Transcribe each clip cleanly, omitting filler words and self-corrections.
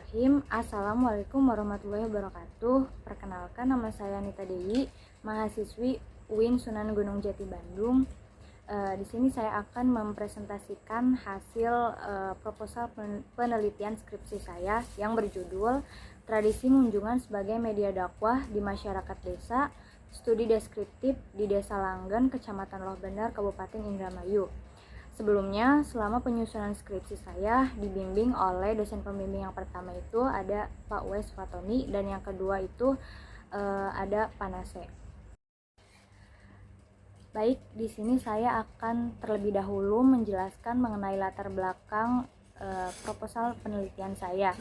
Bismillahirrahmanirrahim. Assalamualaikum warahmatullahi wabarakatuh. Perkenalkan, nama saya Nita Dewi, mahasiswi UIN Sunan Gunung Jati Bandung. Di sini saya akan mempresentasikan hasil proposal penelitian skripsi saya yang berjudul Tradisi Munjungan sebagai Media Dakwah di Masyarakat Desa, Studi Deskriptif di Desa Langgen, Kecamatan Loh Bener, Kabupaten Indramayu. Sebelumnya, selama penyusunan skripsi saya dibimbing oleh dosen pembimbing. Yang pertama itu ada Pak Wes Fatoni, dan yang kedua itu ada Pak Nase. Baik, di sini saya akan terlebih dahulu menjelaskan mengenai latar belakang proposal penelitian saya.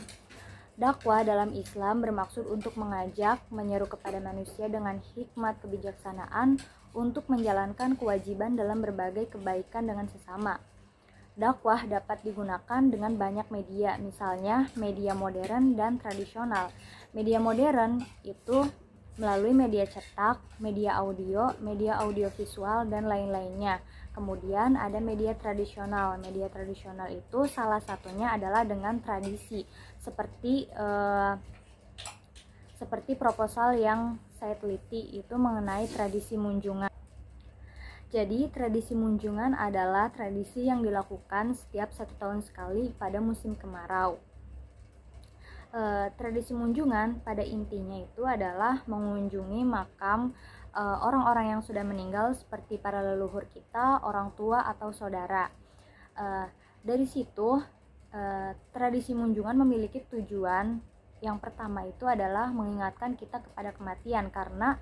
Dakwah dalam Islam bermaksud untuk mengajak, menyeru kepada manusia dengan hikmat kebijaksanaan untuk menjalankan kewajiban dalam berbagai kebaikan dengan sesama. Dakwah dapat digunakan dengan banyak media, misalnya media modern dan tradisional. Media modern itu melalui media cetak, media audiovisual, dan lain-lainnya. Kemudian ada media tradisional. Media tradisional itu salah satunya adalah dengan tradisi, seperti proposal yang saya teliti itu mengenai tradisi munjungan. Jadi, tradisi munjungan adalah tradisi yang dilakukan setiap 1 tahun sekali pada musim kemarau. Tradisi munjungan pada intinya itu adalah mengunjungi makam orang-orang yang sudah meninggal seperti para leluhur kita, orang tua atau saudara. Dari situ tradisi munjungan memiliki tujuan. Yang pertama itu adalah mengingatkan kita kepada kematian, karena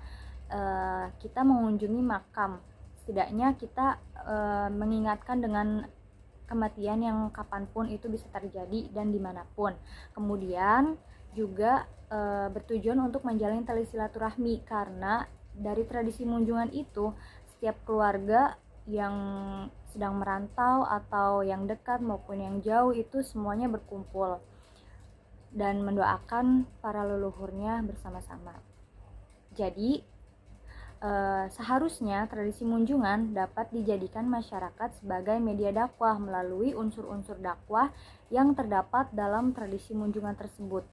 kita mengunjungi makam. Setidaknya kita mengingatkan dengan kematian yang kapanpun itu bisa terjadi dan dimanapun. Kemudian juga bertujuan untuk menjalin tali silaturahmi, karena dari tradisi munjungan itu setiap keluarga yang sedang merantau atau yang dekat maupun yang jauh itu semuanya berkumpul dan mendoakan para leluhurnya bersama-sama. Jadi seharusnya tradisi munjungan dapat dijadikan masyarakat sebagai media dakwah melalui unsur-unsur dakwah yang terdapat dalam tradisi munjungan tersebut.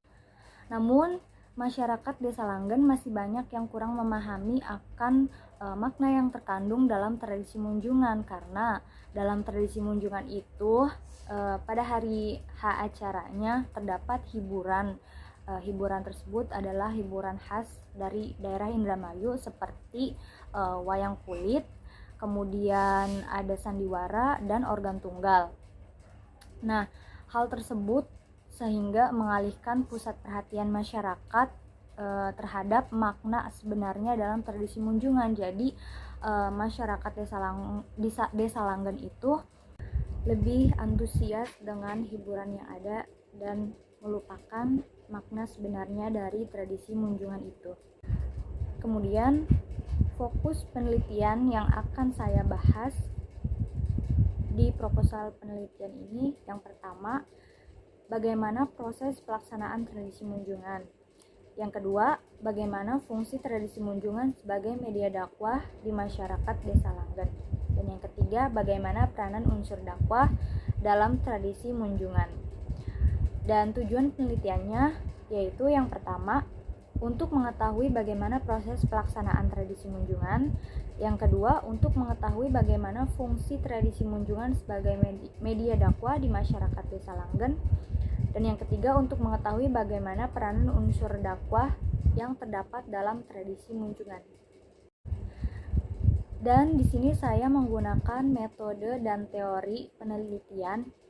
Namun, masyarakat Desa Langgen masih banyak yang kurang memahami akan makna yang terkandung dalam tradisi munjungan, karena dalam tradisi munjungan itu pada hari H acaranya terdapat hiburan. Hiburan tersebut adalah hiburan khas dari daerah Indramayu seperti wayang kulit, kemudian ada sandiwara dan organ tunggal. Nah, hal tersebut sehingga mengalihkan pusat perhatian masyarakat terhadap makna sebenarnya dalam tradisi munjungan. Jadi masyarakat Desa Langgen itu lebih antusias dengan hiburan yang ada dan melupakan makna sebenarnya dari tradisi munjungan itu. Kemudian, fokus penelitian yang akan saya bahas di proposal penelitian ini, yang pertama, bagaimana proses pelaksanaan tradisi munjungan. Yang kedua, bagaimana fungsi tradisi munjungan sebagai media dakwah di masyarakat Desa Langgen. Dan yang ketiga, bagaimana peranan unsur dakwah dalam tradisi munjungan. Dan tujuan penelitiannya yaitu yang pertama, untuk mengetahui bagaimana proses pelaksanaan tradisi munjungan. Yang kedua, untuk mengetahui bagaimana fungsi tradisi munjungan sebagai media dakwah di masyarakat Desa Langgen. Dan yang ketiga, untuk mengetahui bagaimana peranan unsur dakwah yang terdapat dalam tradisi munjungan. Dan di sini saya menggunakan metode dan teori penelitian.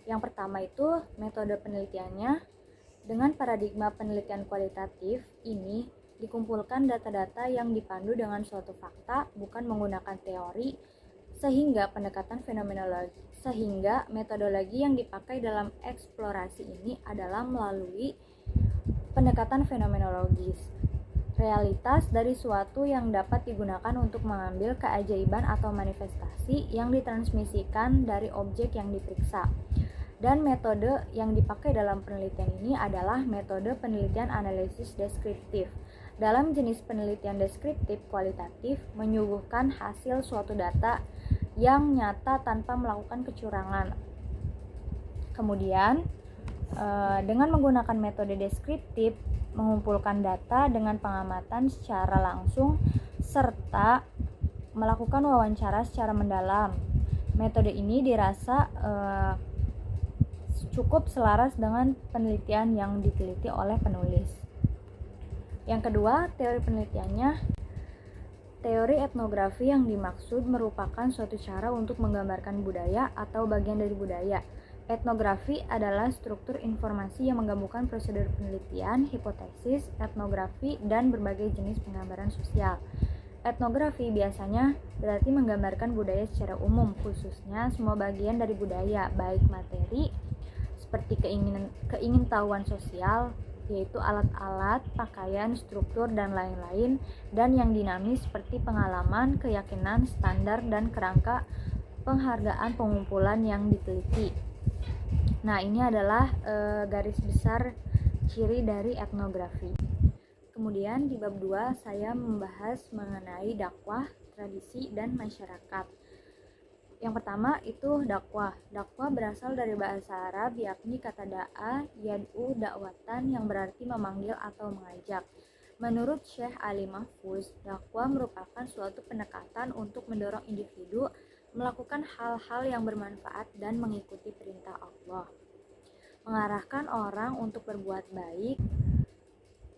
Yang pertama itu metode penelitiannya dengan paradigma penelitian kualitatif. Ini dikumpulkan data-data yang dipandu dengan suatu fakta, bukan menggunakan teori, sehingga metodologi yang dipakai dalam eksplorasi ini adalah melalui pendekatan fenomenologis. Realitas dari suatu yang dapat digunakan untuk mengambil keajaiban atau manifestasi yang ditransmisikan dari objek yang diperiksa. Dan metode yang dipakai dalam penelitian ini adalah metode penelitian analisis deskriptif. Dalam jenis penelitian deskriptif kualitatif menyuguhkan hasil suatu data yang nyata tanpa melakukan kecurangan. Kemudian, Dengan menggunakan metode deskriptif, mengumpulkan data dengan pengamatan secara langsung serta melakukan wawancara secara mendalam. Metode ini dirasa cukup selaras dengan penelitian yang diteliti oleh penulis. Yang kedua, teori penelitiannya. Teori etnografi yang dimaksud merupakan suatu cara untuk menggambarkan budaya atau bagian dari budaya. Etnografi adalah struktur informasi yang menggabungkan prosedur penelitian, hipotesis, etnografi, dan berbagai jenis penggambaran sosial. Etnografi biasanya berarti menggambarkan budaya secara umum, khususnya semua bagian dari budaya, baik materi seperti keingintahuan sosial, yaitu alat-alat, pakaian, struktur, dan lain-lain, dan yang dinamis seperti pengalaman, keyakinan, standar, dan kerangka penghargaan pengumpulan yang diteliti. Nah, ini adalah garis besar ciri dari etnografi. Kemudian di bab 2 saya membahas mengenai dakwah, tradisi, dan masyarakat. Yang pertama itu dakwah. Dakwah berasal dari bahasa Arab, yakni kata da'a, yad'u, dakwatan, yang berarti memanggil atau mengajak. Menurut Syekh Ali Mahfuz, dakwah merupakan suatu pendekatan untuk mendorong individu melakukan hal-hal yang bermanfaat dan mengikuti perintah Allah, mengarahkan orang untuk berbuat baik,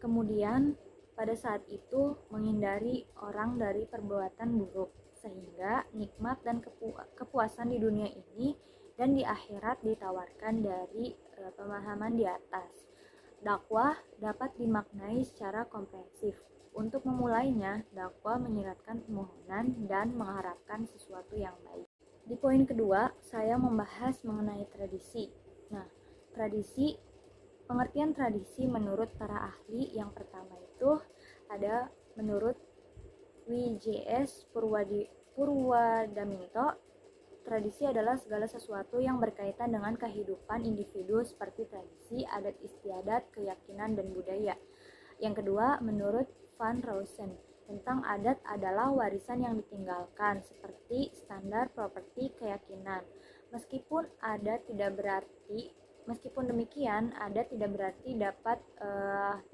kemudian pada saat itu menghindari orang dari perbuatan buruk, sehingga nikmat dan kepuasan di dunia ini dan di akhirat ditawarkan dari pemahaman di atas. Dakwah dapat dimaknai secara komprehensif. Untuk memulainya, dakwah menyiratkan permohonan dan mengharapkan sesuatu yang baik. Di poin kedua, saya membahas mengenai tradisi. Nah, tradisi, pengertian tradisi menurut para ahli yang pertama itu ada menurut WJS Purwadaminto, tradisi adalah segala sesuatu yang berkaitan dengan kehidupan individu seperti tradisi, adat istiadat, keyakinan, dan budaya. Yang kedua, menurut Van Rosen, tentang adat adalah warisan yang ditinggalkan seperti standar, properti, keyakinan. Meskipun demikian, adat tidak berarti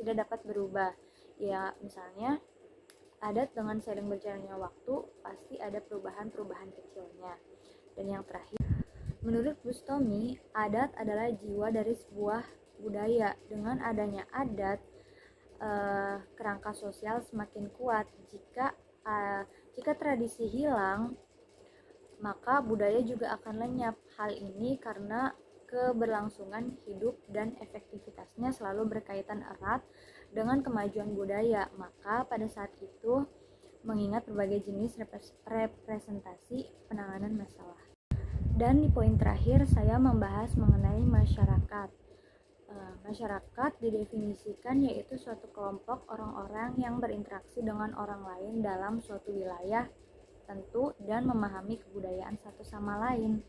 tidak dapat berubah. Ya, misalnya adat dengan seiring berjalannya waktu pasti ada perubahan-perubahan kecilnya. Dan yang terakhir, menurut Bustami, adat adalah jiwa dari sebuah budaya. Dengan adanya adat, kerangka sosial semakin kuat. Jika tradisi hilang, maka budaya juga akan lenyap. Hal ini karena keberlangsungan hidup dan efektivitasnya selalu berkaitan erat dengan kemajuan budaya. Maka pada saat itu mengingat berbagai jenis representasi penanganan masalah. Dan di poin terakhir saya membahas mengenai masyarakat. Masyarakat didefinisikan yaitu suatu kelompok orang-orang yang berinteraksi dengan orang lain dalam suatu wilayah tertentu dan memahami kebudayaan satu sama lain.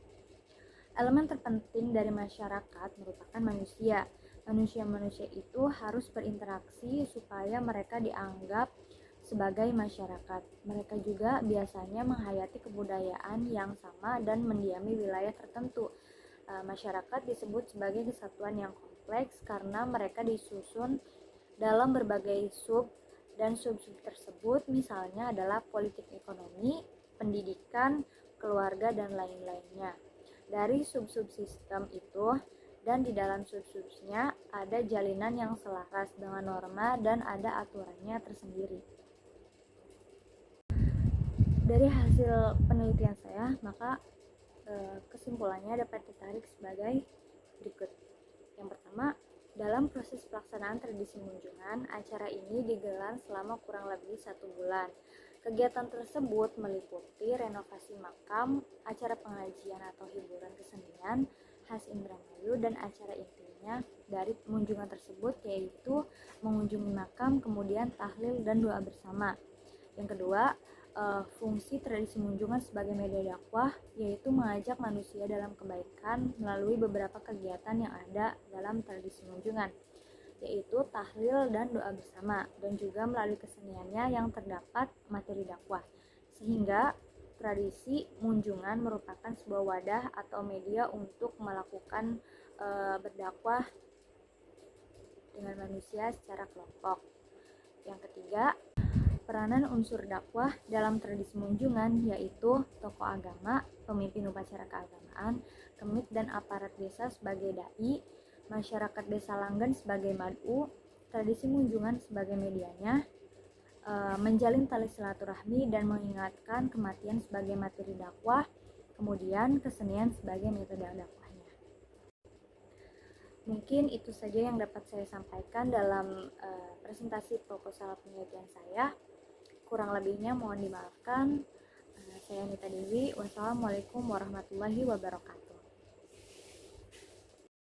Elemen terpenting dari masyarakat merupakan manusia. Manusia-manusia itu harus berinteraksi supaya mereka dianggap sebagai masyarakat. Mereka juga biasanya menghayati kebudayaan yang sama dan mendiami wilayah tertentu. Masyarakat disebut sebagai kesatuan yang kompleks karena mereka disusun dalam berbagai sub dan sub-sub tersebut misalnya adalah politik ekonomi, pendidikan, keluarga, dan lain-lainnya. Dari sub-sub sistem itu dan di dalam sub-subnya ada jalinan yang selaras dengan norma dan ada aturannya tersendiri. Dari hasil penelitian saya, maka kesimpulannya dapat ditarik sebagai berikut. Yang pertama, dalam proses pelaksanaan tradisi munjungan, acara ini digelar selama kurang lebih 1 bulan. Kegiatan tersebut meliputi renovasi makam, acara pengajian atau hiburan kesenian, khas Indramayu, dan acara intinya dari munjungan tersebut yaitu mengunjungi makam, kemudian tahlil dan doa bersama. Yang kedua, fungsi tradisi munjungan sebagai media dakwah yaitu mengajak manusia dalam kebaikan melalui beberapa kegiatan yang ada dalam tradisi munjungan, yaitu tahlil dan doa bersama, dan juga melalui keseniannya yang terdapat materi dakwah, sehingga tradisi munjungan merupakan sebuah wadah atau media untuk melakukan berdakwah dengan manusia secara kelompok. Yang ketiga, peranan unsur dakwah dalam tradisi munjungan yaitu tokoh agama, pemimpin upacara keagamaan, kemit dan aparat desa sebagai dai, masyarakat desa Langgan sebagai mad'u, tradisi munjungan sebagai medianya, menjalin tali silaturahmi dan mengingatkan kematian sebagai materi dakwah, kemudian kesenian sebagai metode dakwahnya. Mungkin itu saja yang dapat saya sampaikan dalam presentasi proposal penelitian saya. Kurang lebihnya mohon dimaafkan. Saya Nita Dewi. Wassalamualaikum warahmatullahi wabarakatuh.